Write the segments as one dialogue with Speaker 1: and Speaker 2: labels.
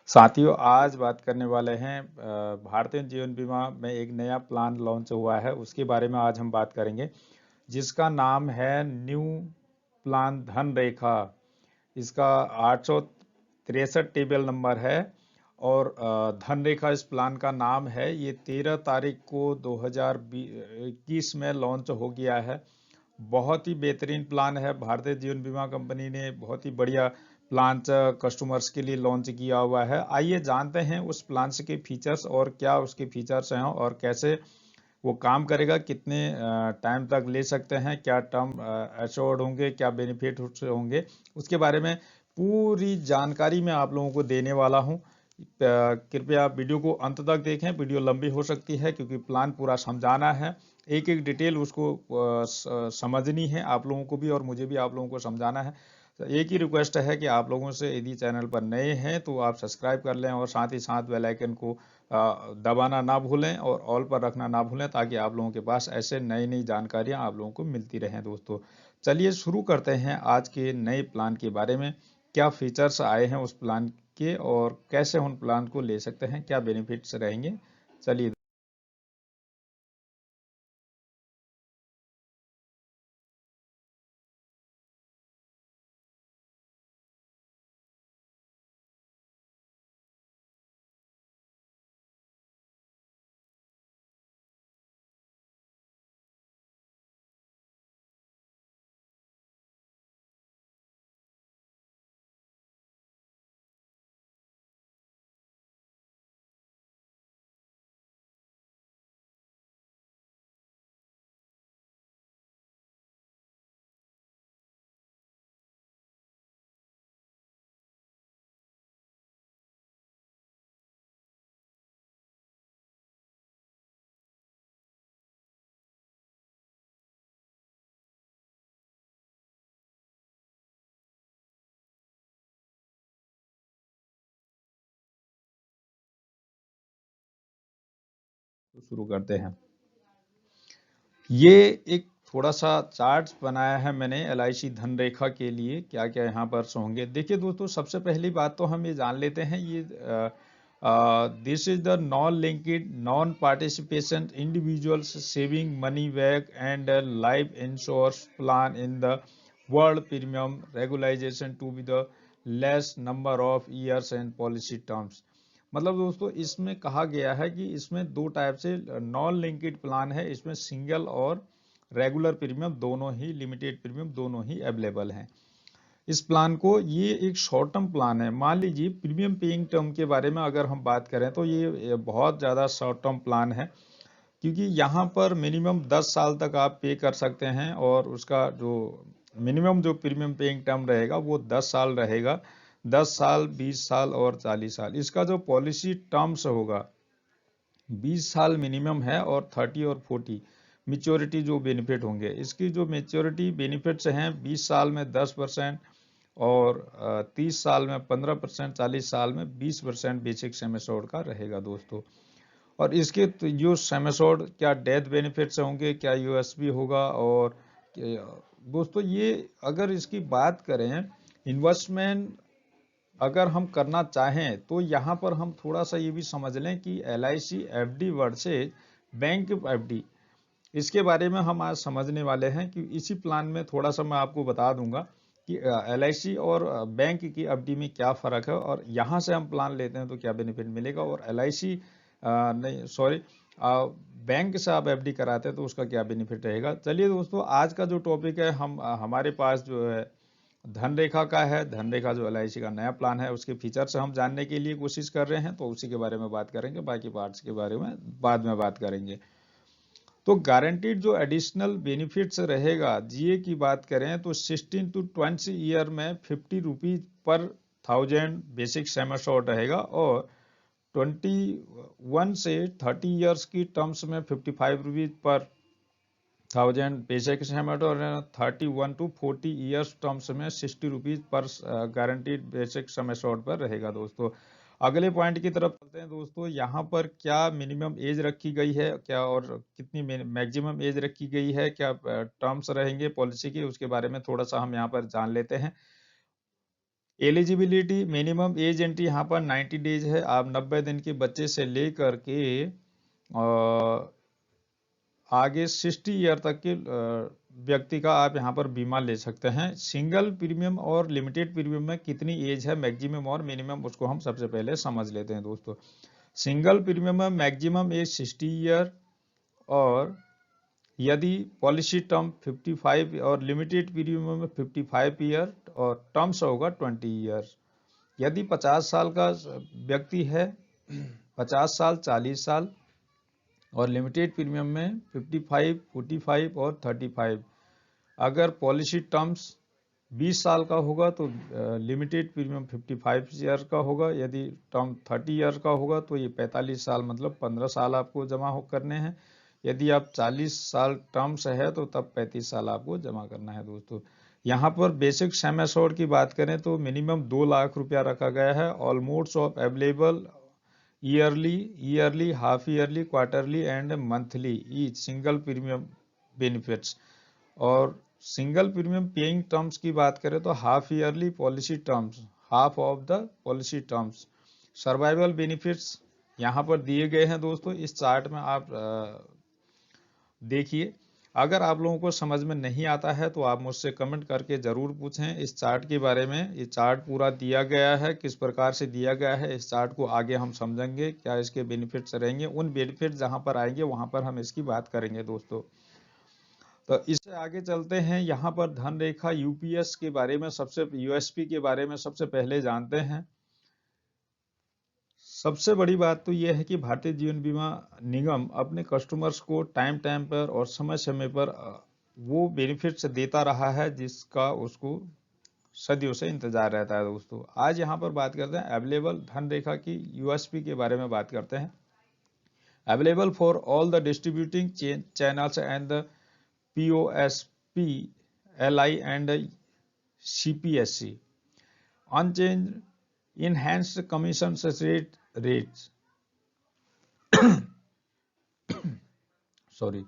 Speaker 1: साथियों, आज बात करने वाले हैं भारतीय जीवन बीमा में एक नया प्लान लॉन्च हुआ है, उसके बारे में आज हम बात करेंगे, जिसका नाम है न्यू प्लान धन रेखा। इसका 863 टेबल नंबर है और धन रेखा इस प्लान का नाम है। ये 13 तारीख को 2021 में लॉन्च हो गया है। बहुत ही बेहतरीन प्लान है। भारतीय जीवन बीमा कंपनी ने बहुत ही बढ़िया प्लान कस्टमर्स के लिए लॉन्च किया हुआ है। आइए जानते हैं उस प्लान के फीचर्स और क्या उसके फीचर्स हैं और कैसे वो काम करेगा, कितने टाइम तक ले सकते हैं, क्या टर्म एश्योर्ड होंगे, क्या बेनिफिट होंगे, उसके बारे में पूरी जानकारी मैं आप लोगों को देने वाला हूं। कृपया वीडियो को अंत तक देखें। वीडियो लंबी हो सकती है क्योंकि प्लान पूरा समझाना है, एक एक डिटेल उसको समझनी है, आप लोगों को भी और मुझे भी आप लोगों को समझाना है। तो एक ही रिक्वेस्ट है कि आप लोगों से, यदि चैनल पर नए हैं तो आप सब्सक्राइब कर लें और साथ ही साथ बेल आइकन को दबाना ना भूलें और ऑल पर रखना ना भूलें, ताकि आप लोगों के पास ऐसे नई नई जानकारियां आप लोगों को मिलती रहें। दोस्तों, चलिए शुरू करते हैं आज के नए प्लान के बारे में। क्या फीचर्स आए हैं उस प्लान के और कैसे उन प्लान को ले सकते हैं, क्या बेनिफिट्स रहेंगे, चलिए। तो शुरू करते हैं। ये एक थोड़ा सा चार्ट बनाया है मैंने LIC धन रेखा के लिए, क्या क्या यहाँ पर होंगे। देखिए दोस्तों, सबसे पहली बात तो हम ये जान लेते हैं, ये this is the non linked non participation individuals saving money back and life insurance plan in the world premium regularization to be the less number of years and policy terms. मतलब दोस्तों, इसमें कहा गया है कि इसमें दो टाइप से नॉन लिंक्ड प्लान है। इसमें सिंगल और रेगुलर प्रीमियम दोनों ही, लिमिटेड प्रीमियम दोनों ही अवेलेबल हैं। इस प्लान को, ये एक शॉर्ट टर्म प्लान है। मान लीजिए प्रीमियम पेइंग टर्म के बारे में अगर हम बात करें तो ये बहुत ज़्यादा शॉर्ट टर्म प्लान है, क्योंकि यहाँ पर मिनिमम 10 साल तक आप पे कर सकते हैं और उसका जो मिनिमम जो प्रीमियम पेइंग टर्म रहेगा वो 10 साल रहेगा। 10 साल, 20 साल और 40 साल। इसका जो पॉलिसी टर्म्स होगा 20 साल मिनिमम है और 30 और 40 मेच्योरिटी जो बेनिफिट होंगे। इसकी जो मेच्योरिटी बेनिफिट्स हैं, 20 साल में 10% और 30 साल में 15%, 40 साल में 20% बेसिक सम एश्योर्ड का रहेगा दोस्तों। और इसके जो सम एश्योर्ड, क्या डेथ बेनिफिट्स होंगे, क्या यूएसबी होगा, और दोस्तों ये अगर इसकी बात करें इन्वेस्टमेंट अगर हम करना चाहें तो यहाँ पर हम थोड़ा सा ये भी समझ लें कि LIC FD versus bank FD, इसके बारे में हम आज समझने वाले हैं। कि इसी प्लान में थोड़ा सा मैं आपको बता दूंगा कि LIC और बैंक की FD में क्या फ़र्क है, और यहाँ से हम प्लान लेते हैं तो क्या बेनिफिट मिलेगा, और LIC नहीं सॉरी बैंक से आप FD कराते हैं तो उसका क्या बेनिफिट रहेगा। चलिए दोस्तों, आज का जो टॉपिक है, हम हमारे पास जो है धन रेखा का है। धन रेखा जो LIC का नया प्लान है, उसके फीचर्स हम जानने के लिए कोशिश कर रहे हैं, तो उसी के बारे में बात करेंगे। बाकी पार्ट्स के बारे में बाद में बात करेंगे। तो गारंटीड जो एडिशनल बेनिफिट्स रहेगा, GA की बात करें तो 16 to 20 ईयर में 50 rupees per 1000 basic sum assured रहेगा, और 21 से 30 ईयर्स की टर्म्स में 55 rupees per 1000 basic sum assured, और 31 to 40 ईयर्स टर्म्स में 60 rupees per guaranteed basic sum assured पर रहेगा दोस्तों। अगले पॉइंट की तरफ चलते हैं दोस्तों। यहाँ पर क्या मिनिमम एज रखी गई है, क्या और कितनी मैक्सिमम एज रखी गई है, क्या टर्म्स रहेंगे पॉलिसी के, उसके बारे में थोड़ा सा हम यहाँ पर जान लेते हैं। एलिजिबिलिटी मिनिमम एज एंट्री यहाँ पर 90 डेज है। आप 90 दिन के बच्चे से लेकर के आगे 60 ईयर तक के व्यक्ति का आप यहाँ पर बीमा ले सकते हैं। सिंगल प्रीमियम और लिमिटेड प्रीमियम में कितनी एज है, मैक्सिमम और मिनिमम, उसको हम सबसे पहले समझ लेते हैं दोस्तों। सिंगल प्रीमियम में मैक्सिमम एज 60 ईयर, और यदि पॉलिसी टर्म 55 और लिमिटेड प्रीमियम में 55 ईयर और टर्म्स होगा 20 ईयर। यदि 50 साल का व्यक्ति है, 50 साल, 40 साल, और लिमिटेड प्रीमियम में 55, 45 और 35। अगर पॉलिसी टर्म्स 20 साल का होगा तो लिमिटेड प्रीमियम 55 ईयर का होगा। यदि टर्म 30 ईयर का होगा तो ये 45 साल, मतलब 15 साल आपको जमा करने हैं। यदि आप 40 साल टर्म्स है तो तब 35 साल आपको जमा करना है दोस्तों। यहाँ पर बेसिक सम एश्योर्ड की बात करें तो मिनिमम 2 लाख रुपया रखा गया है। All modes of available yearly, half yearly, quarterly and monthly each single premium benefits. और सिंगल प्रीमियम पेइंग टर्म्स की बात करें तो half yearly policy terms, half of the policy terms. Survival benefits यहाँ पर दिए गए हैं दोस्तों, इस चार्ट में आप देखिए। अगर आप लोगों को समझ में नहीं आता है तो आप मुझसे कमेंट करके जरूर पूछें इस चार्ट के बारे में। ये चार्ट पूरा दिया गया है, किस प्रकार से दिया गया है, इस चार्ट को आगे हम समझेंगे क्या इसके बेनिफिट्स रहेंगे। उन बेनिफिट्स जहां पर आएंगे वहां पर हम इसकी बात करेंगे दोस्तों। तो इससे आगे चलते हैं, यहाँ पर धन रेखा यूपीएस के बारे में, सबसे यूएसपी के बारे में सबसे पहले जानते हैं। सबसे बड़ी बात तो यह है कि भारतीय जीवन बीमा निगम अपने कस्टमर्स को टाइम टाइम पर और समय समय पर वो बेनिफिट्स देता रहा है जिसका उसको सदियों से इंतजार रहता है दोस्तों। आज यहाँ पर बात करते हैं अवेलेबल धन रेखा की यूएसपी के बारे में बात करते हैं। Available for all the distributing channels and the POSP, LI and CPSC, unchanged enhanced commission rates sorry,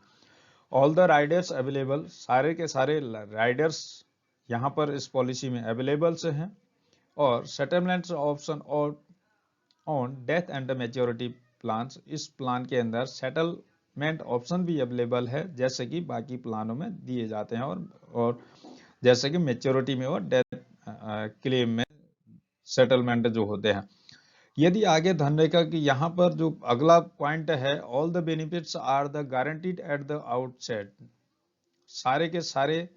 Speaker 1: all the Riders available, सारे के सारे राइडर्स यहाँ पर इस पॉलिसी में अवेलेबल से हैं। और सेटलमेंट ऑप्शन और on death and maturity plans, इस प्लान के अंदर सेटलमेंट ऑप्शन भी अवेलेबल है जैसे कि बाकी प्लानों में दिए जाते हैं, और जैसे कि मैच्योरिटी में और डेथ क्लेम में सेटलमेंट जो होते हैं। यदि आगे धन रेखा की यहाँ पर जो अगला पॉइंट है, all the benefits are the guaranteed at the outset, सारे के सारे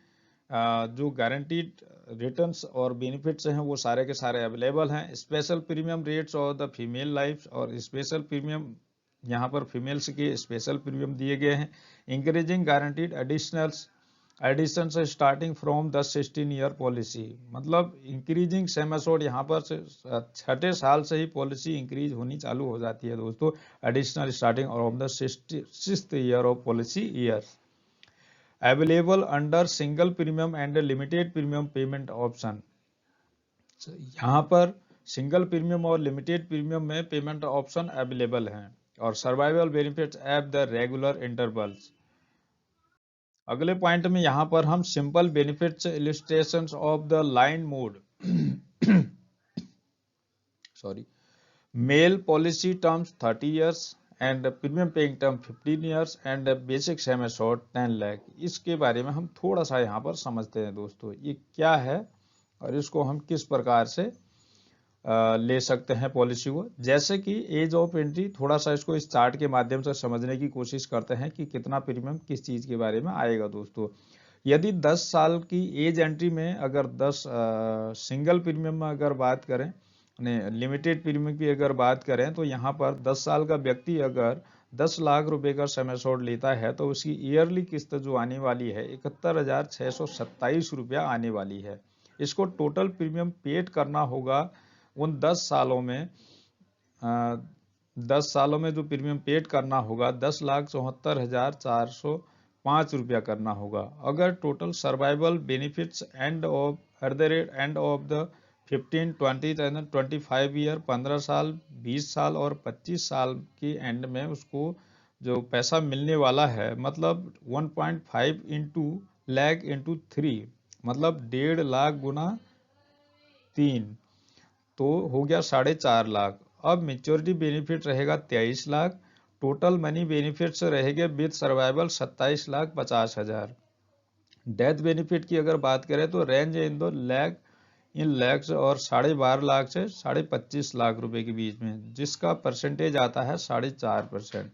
Speaker 1: जो गारंटीड रिटर्न्स और बेनिफिट्स हैं वो सारे के सारे अवेलेबल हैं। स्पेशल प्रीमियम रेट्स और द फीमेल लाइफ, और स्पेशल प्रीमियम यहाँ पर फीमेल्स के स्पेशल प्रीमियम दिए गए हैं। इंक्रीजिंग गारंटीड एडिशन से starting from the 16 year policy, मतलब इंक्रीजिंग सम एश्योर्ड यहाँ पर 6ठे साल से ही पॉलिसी इंक्रीज होनी चालू हो जाती है दोस्तों। Additional starting from the 6th year of policy year. Available under single premium and limited premium payment option, यहाँ पर सिंगल प्रीमियम और लिमिटेड प्रीमियम में पेमेंट ऑप्शन अवेलेबल हैं। और survival benefits at the regular intervals. अगले point में यहाँ पर हम simple benefits illustrations of the line mode sorry, male policy terms 30 years and premium paying term 15 years and basic sum assured 10 lakh, इसके बारे में हम थोड़ा सा यहाँ पर समझते हैं दोस्तों ये क्या है और इसको हम किस प्रकार से ले सकते हैं पॉलिसी को। जैसे कि एज ऑफ एंट्री, थोड़ा सा इसको इस चार्ट के माध्यम से समझने की कोशिश करते हैं कि कितना प्रीमियम किस चीज के बारे में आएगा दोस्तों। यदि 10 साल की एज एंट्री में अगर 10 सिंगल प्रीमियम में अगर बात करें, लिमिटेड प्रीमियम की अगर बात करें तो यहाँ पर 10 साल का व्यक्ति अगर 10 लाख रुपए का सम एश्योर्ड लेता है तो उसकी ईयरली किस्त जो आने वाली है 71,627 रुपया आने वाली है। इसको टोटल प्रीमियम पेड करना होगा उन 10 सालों में, 10 सालों में जो प्रीमियम पेड करना होगा 10,74,405 रुपया करना होगा। अगर total survival benefits at the end of the 15, 20 and 25 year, 15 साल, 20 साल और 25 साल के एंड में उसको जो पैसा मिलने वाला है, मतलब 1.5 लाख इंटू 3, मतलब 1.5 लाख गुना 3, तो हो गया 4.5 लाख। अब मेच्योरिटी बेनिफिट रहेगा 23 लाख। टोटल मनी बेनिफिट्स रहेंगे विद सर्वाइवल 27,50,000। डेथ बेनिफिट की अगर बात करें तो रेंज इन दो लैक्स और 12.5 लाख से 25.5 लाख रुपए के बीच में, जिसका परसेंटेज आता है 4.5%।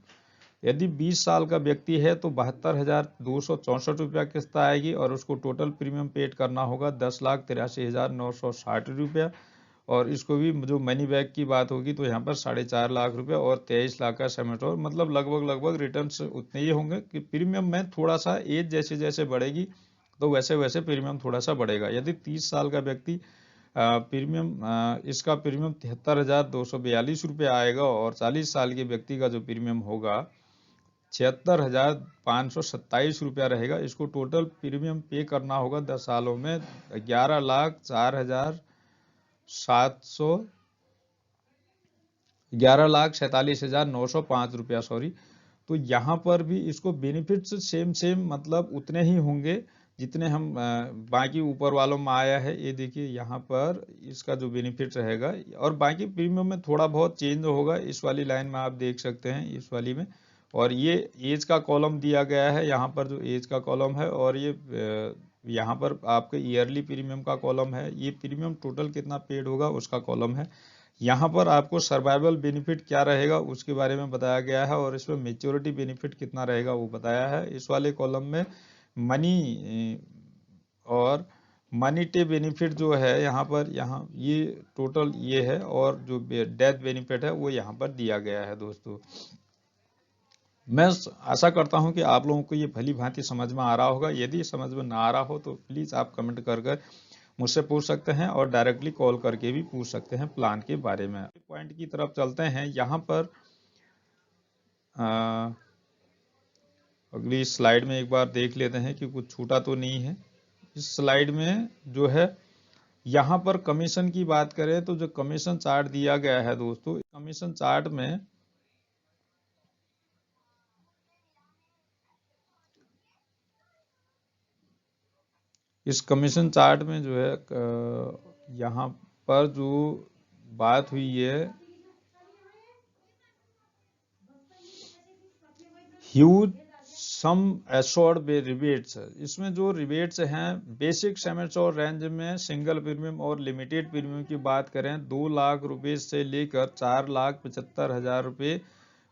Speaker 1: यदि 20 साल का व्यक्ति है तो 72,264 रुपया किस्त आएगी और उसको टोटल प्रीमियम पेड करना होगा 10,83,960 रुपया। और इसको भी जो मनी बैक की बात होगी तो यहाँ पर 4.5 लाख रुपया और 23 लाख का सेमेस्टर, मतलब लगभग रिटर्न्स उतने ही होंगे कि प्रीमियम में थोड़ा सा एज जैसे जैसे बढ़ेगी तो वैसे वैसे प्रीमियम थोड़ा सा बढ़ेगा। यदि 30 साल का व्यक्ति प्रीमियम इसका प्रीमियम 73,242 रुपया आएगा और 40 साल के व्यक्ति का जो प्रीमियम होगा 76,527 रुपया रहेगा। इसको टोटल प्रीमियम पे करना होगा 10 सालों में 11,47,905 रुपया, सॉरी। तो यहाँ पर भी इसको बेनिफिट्स सेम मतलब उतने ही होंगे जितने हम बाकी ऊपर वालों में आया है। ये देखिए यहाँ पर इसका जो बेनिफिट रहेगा और बाकी प्रीमियम में थोड़ा बहुत चेंज होगा। इस वाली लाइन में आप देख सकते हैं, इस वाली में। और ये एज का कॉलम दिया गया है, यहाँ पर जो एज का कॉलम है, और ये यहाँ पर आपके ईयरली प्रीमियम का कॉलम है। ये प्रीमियम टोटल कितना पेड होगा उसका कॉलम है। यहाँ पर आपको सर्वाइवल बेनिफिट क्या रहेगा उसके बारे में बताया गया है और इसमें मेच्योरिटी बेनिफिट कितना रहेगा वो बताया है। इस वाले कॉलम में मनी और मनी टे बेनिफिट जो है यहाँ पर, यहाँ ये टोटल ये है, और जो डेथ बेनिफिट है वो यहाँ पर दिया गया है। दोस्तों, मैं आशा करता हूं कि आप लोगों को ये भली भांति समझ में आ रहा होगा। यदि समझ में ना आ रहा हो तो प्लीज आप कमेंट कर मुझसे पूछ सकते हैं और डायरेक्टली कॉल करके भी पूछ सकते हैं प्लान के बारे में। पॉइंट की तरफ चलते हैं। यहाँ पर अगली स्लाइड में एक बार देख लेते हैं कि कुछ छूटा तो नहीं है। इस स्लाइड में जो है यहाँ पर कमीशन की बात करें तो जो कमीशन चार्ट दिया गया है दोस्तों, कमीशन चार्ट में इस कमीशन चार्ट में जो है यहाँ पर जो बात हुई है ह्यूज सम एश्योर्ड रिबेट्स, इसमें जो रिबेट्स हैं बेसिक सेमेस्टर रेंज में सिंगल प्रीमियम और लिमिटेड प्रीमियम की बात करें 2 लाख रुपए से लेकर 4,75,000 रुपये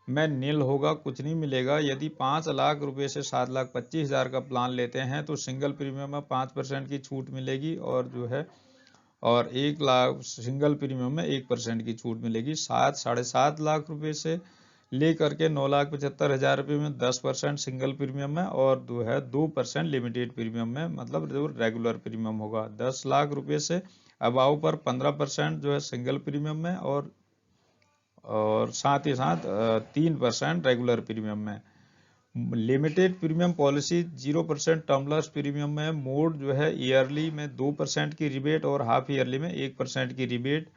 Speaker 1: में नील होगा, कुछ नहीं मिलेगा। यदि 5 लाख रुपए से 7,25,000 का प्लान लेते हैं तो सिंगल प्रीमियम में 5% की छूट मिलेगी और जो है और 1 लाख सिंगल प्रीमियम में 1% की छूट मिलेगी। 7.5 लाख रुपए से लेकर के 9,75,000 रुपये में 10% सिंगल प्रीमियम में और जो है 2% लिमिटेड प्रीमियम में, मतलब जो रेगुलर प्रीमियम होगा। 10 लाख रुपए से अबाव पर 15% जो है सिंगल प्रीमियम में और साथ ही साथ 3% रेगुलर प्रीमियम में। Limited premium policy 0% termless premium में मोड जो है ईयरली में 2% की रिबेट और हाफ ईयरली में 1% की रिबेट,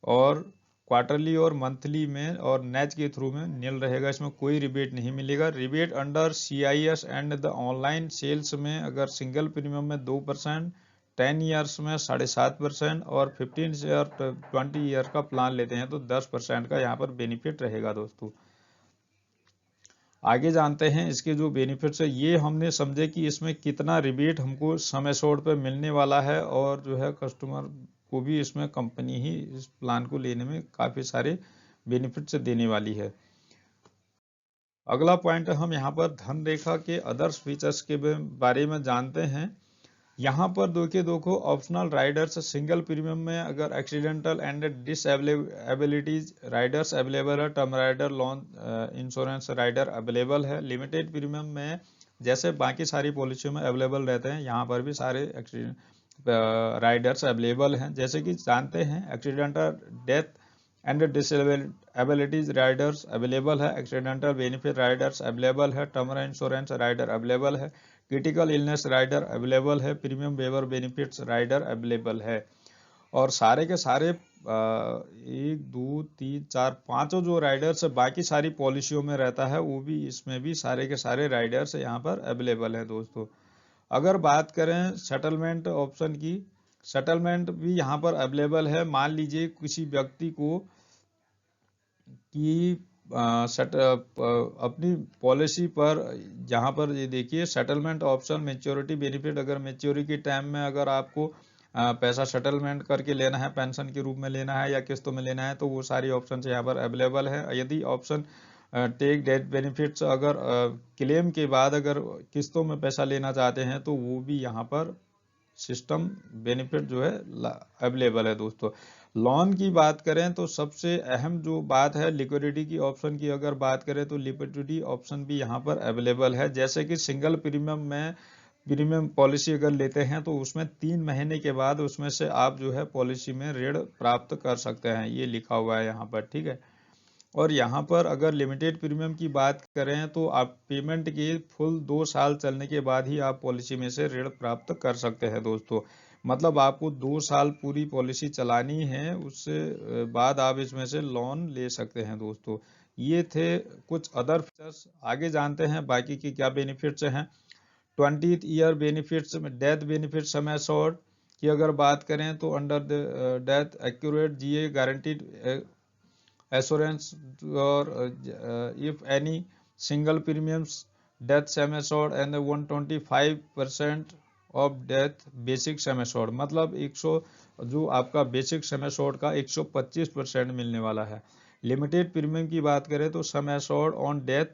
Speaker 1: और क्वार्टरली और मंथली में और नेच के थ्रू में नील रहेगा, इसमें कोई रिबेट नहीं मिलेगा। Rebate under CIS and the online sales में अगर सिंगल प्रीमियम में 2%, 10 ईयर्स में 7.5% और 15 ईयर 20 ईयर का प्लान लेते हैं तो 10% का यहाँ पर बेनिफिट रहेगा। दोस्तों, आगे जानते हैं इसके जो बेनिफिट्स है। ये हमने समझे कि इसमें कितना रिबेट हमको सम एश्योर्ड पे मिलने वाला है और जो है कस्टमर को भी इसमें कंपनी ही इस प्लान को लेने में काफी सारे बेनिफिट्स देने वाली है। अगला पॉइंट हम यहाँ पर धन रेखा के अदर्स फीचर्स के बारे में जानते हैं। यहाँ पर देखो ऑप्शनल राइडर्स सिंगल प्रीमियम में अगर accidental and disabilities riders available है, term rider loan insurance rider available है। लिमिटेड प्रीमियम में जैसे बाकी सारी पॉलिसियों में अवेलेबल रहते हैं, यहाँ पर भी सारे राइडर्स अवेलेबल हैं। जैसे कि जानते हैं accidental death and disabilities riders available है, एक्सीडेंटल बेनिफिट राइडर्स अवेलेबल है, टर्म इंश्योरेंस राइडर अवेलेबल है, क्रिटिकल इलनेस राइडर अवेलेबल है, premium waiver benefits rider available है। और सारे के सारे 1 2 3 4 5 जो राइडर्स बाकी सारी पॉलिसियों में रहता है वो भी इसमें भी सारे के सारे राइडर्स यहाँ पर अवेलेबल है। दोस्तों, अगर बात करें सेटलमेंट ऑप्शन की सेटलमेंट भी यहाँ पर अवेलेबल है। मान लीजिए किसी व्यक्ति को कि अपनी पॉलिसी पर, जहाँ पर ये देखिए सेटलमेंट ऑप्शन, मैच्योरिटी बेनिफिट, अगर मैच्योरिटी के टाइम में अगर आपको पैसा सेटलमेंट करके लेना है, पेंशन के रूप में लेना है या किस्तों में लेना है, तो वो सारी ऑप्शन यहाँ पर अवेलेबल है। यदि ऑप्शन टेक डेथ बेनिफिट्स, अगर क्लेम के बाद अगर किस्तों में पैसा लेना चाहते हैं तो वो भी यहाँ पर सिस्टम बेनिफिट जो है अवेलेबल है दोस्तों। लोन की बात करें तो सबसे अहम जो बात है लिक्विडिटी की ऑप्शन की अगर बात करें तो लिक्विडिटी ऑप्शन भी यहाँ पर अवेलेबल है। जैसे कि सिंगल प्रीमियम में प्रीमियम पॉलिसी अगर लेते हैं तो उसमें 3 महीने के बाद उसमें से आप जो है पॉलिसी में ऋण प्राप्त कर सकते हैं, ये लिखा हुआ है यहाँ पर, ठीक है। और यहाँ पर अगर लिमिटेड प्रीमियम की बात करें तो आप पेमेंट के फुल 2 साल चलने के बाद ही आप पॉलिसी में से ऋण प्राप्त कर सकते हैं दोस्तों। मतलब आपको 2 साल पूरी पॉलिसी चलानी है, उससे बाद आप इसमें से लोन ले सकते हैं दोस्तों। ये थे कुछ अदर फीचर्स, आगे जानते हैं बाकी की क्या बेनिफिट्स हैं। 20th ईयर बेनिफिट्स में डेथ बेनिफिट सम एश्योर्ड की अगर बात करें तो under the death accurate GA guaranteed assurance or if any single premiums death sum assured and 125% of death basic sum assured, मतलब 100 जो आपका बेसिक सम एश्योर्ड का 125% मिलने वाला है। लिमिटेड प्रीमियम की बात करें तो sum assured on death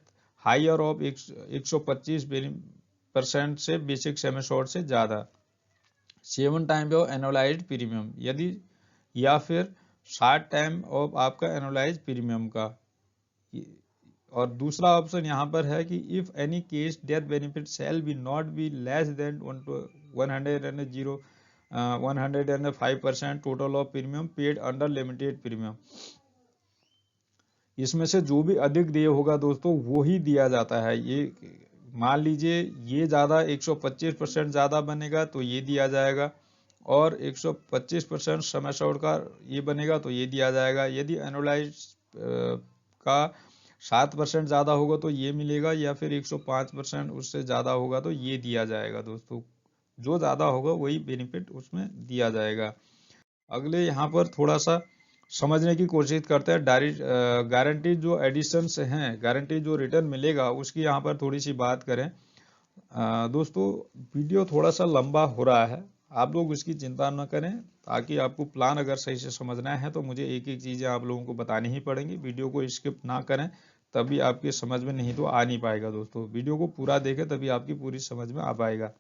Speaker 1: higher of 125% से बेसिक सम एश्योर्ड से ज़्यादा। 7 टाइम ऑफ एनुअलाइज्ड प्रीमियम, यदि या फिर 60 टाइम ऑफ आपका एनुअलाइज प्रीमियम का। और दूसरा ऑप्शन यहाँ पर है कि if any case death benefit shall be not be less than 105% total of premium paid under limited premium. इसमें से जो भी अधिक देय होगा दोस्तों वो ही दिया जाता है। ये मान लीजिए ये ज़्यादा 125% ज़्यादा बनेगा तो ये दिया जाएगा, और 125% सम एश्योर्ड का ये बनेगा तो ये दिया जाएगा। यदि एनुअलाइज का 7% ज़्यादा होगा तो ये मिलेगा, या फिर 105% उससे ज़्यादा होगा तो ये दिया जाएगा दोस्तों। जो ज़्यादा होगा वही बेनिफिट उसमें दिया जाएगा। अगले यहाँ पर थोड़ा सा समझने की कोशिश करते हैं। डायरेक्ट गारंटी जो एडिशंस हैं, गारंटी जो रिटर्न मिलेगा उसकी यहाँ पर थोड़ी सी बात करें। दोस्तों वीडियो थोड़ा सा लंबा हो रहा है, आप लोग उसकी चिंता न करें, ताकि आपको प्लान अगर सही से समझना है तो मुझे एक एक चीज़ें आप लोगों को बतानी ही पड़ेंगी। वीडियो को स्किप ना करें, तभी आपकी समझ में नहीं तो आ नहीं पाएगा दोस्तों। वीडियो को पूरा देखें तभी आपकी पूरी समझ में आ पाएगा।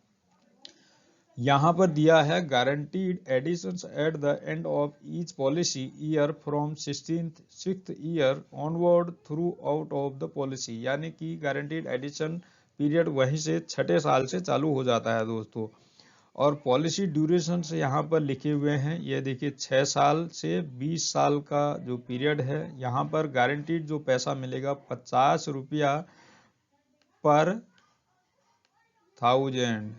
Speaker 1: यहाँ पर दिया है guaranteed additions at the end of each policy year from 6th year onward throughout of the policy, यानी कि गारंटीड एडिशन पीरियड वहीं से 6ठे साल से चालू हो जाता है दोस्तों। और पॉलिसी ड्यूरेशन से यहाँ पर लिखे हुए हैं, ये देखिए 6 साल से 20 साल का जो पीरियड है। यहाँ पर गारंटीड जो पैसा मिलेगा 50 रुपया पर 1000,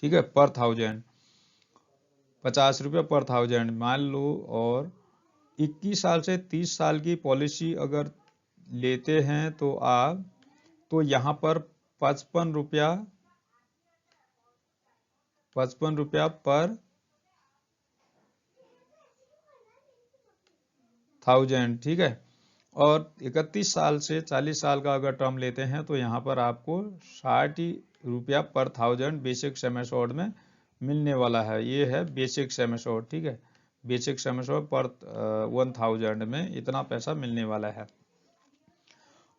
Speaker 1: ठीक है, पर 1000, 50 रुपया पर 1000 मान लो। और 21 साल से 30 साल की पॉलिसी अगर लेते हैं तो आप, तो यहाँ पर 55 रुपया पर 1000, ठीक है। और 31 साल से 40 साल का अगर टर्म लेते हैं तो यहाँ पर आपको 60 रुपया पर 1000 बेसिक सम एश्योर्ड में मिलने वाला है। ये है बेसिक सम एश्योर्ड, ठीक है। बेसिक सम एश्योर्ड पर 1000 में इतना पैसा मिलने वाला है।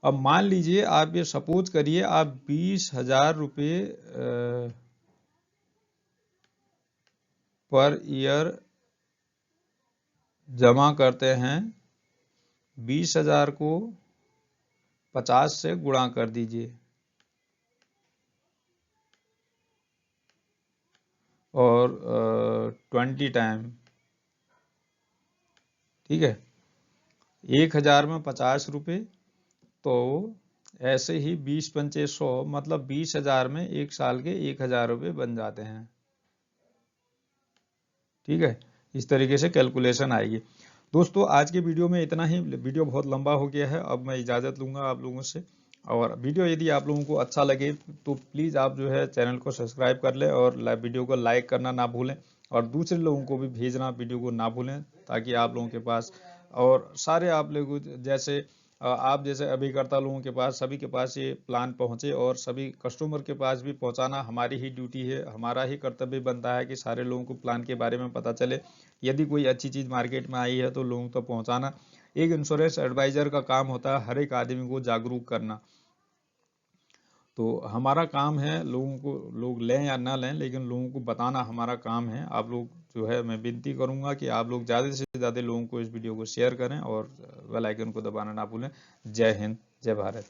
Speaker 1: अब मान लीजिए आप ये सपोज करिए आप 20,000 रुपये पर ईयर जमा करते हैं। 20,000 को 50 से गुणा कर दीजिए और 20 टाइम, ठीक है। 1000 में 50 रुपये, तो ऐसे ही 20 पंचे 100, मतलब 20,000 में एक साल के 1000 रुपये बन जाते हैं, ठीक है। इस तरीके से कैलकुलेशन आएगी। दोस्तों आज के वीडियो में इतना ही, वीडियो बहुत लंबा हो गया है, अब मैं इजाज़त लूँगा आप लोगों से। और वीडियो यदि आप लोगों को अच्छा लगे तो प्लीज़ आप जो है चैनल को सब्सक्राइब कर लें और वीडियो को लाइक करना ना भूलें और दूसरे लोगों को भी भेजना वीडियो को ना भूलें, ताकि आप लोगों के पास और सारे आप लोगों जैसे आप जैसे अभिकर्ता लोगों के पास सभी के पास ये प्लान पहुंचे और सभी कस्टमर के पास भी पहुंचाना हमारी ही ड्यूटी है, हमारा ही कर्तव्य बनता है कि सारे लोगों को प्लान के बारे में पता चले। यदि कोई अच्छी चीज़ मार्केट में आई है तो लोगों तक पहुंचाना एक इंश्योरेंस एडवाइजर का काम होता है, हर एक आदमी को जागरूक करना। तो हमारा काम है लोगों को, लोग लें या ना लें, लेकिन लोगों को बताना हमारा काम है। आप लोग जो है, मैं विनती करूंगा कि आप लोग ज़्यादा से ज़्यादा लोगों को इस वीडियो को शेयर करें और बेल आइकन को दबाना ना भूलें। जय हिंद, जय भारत।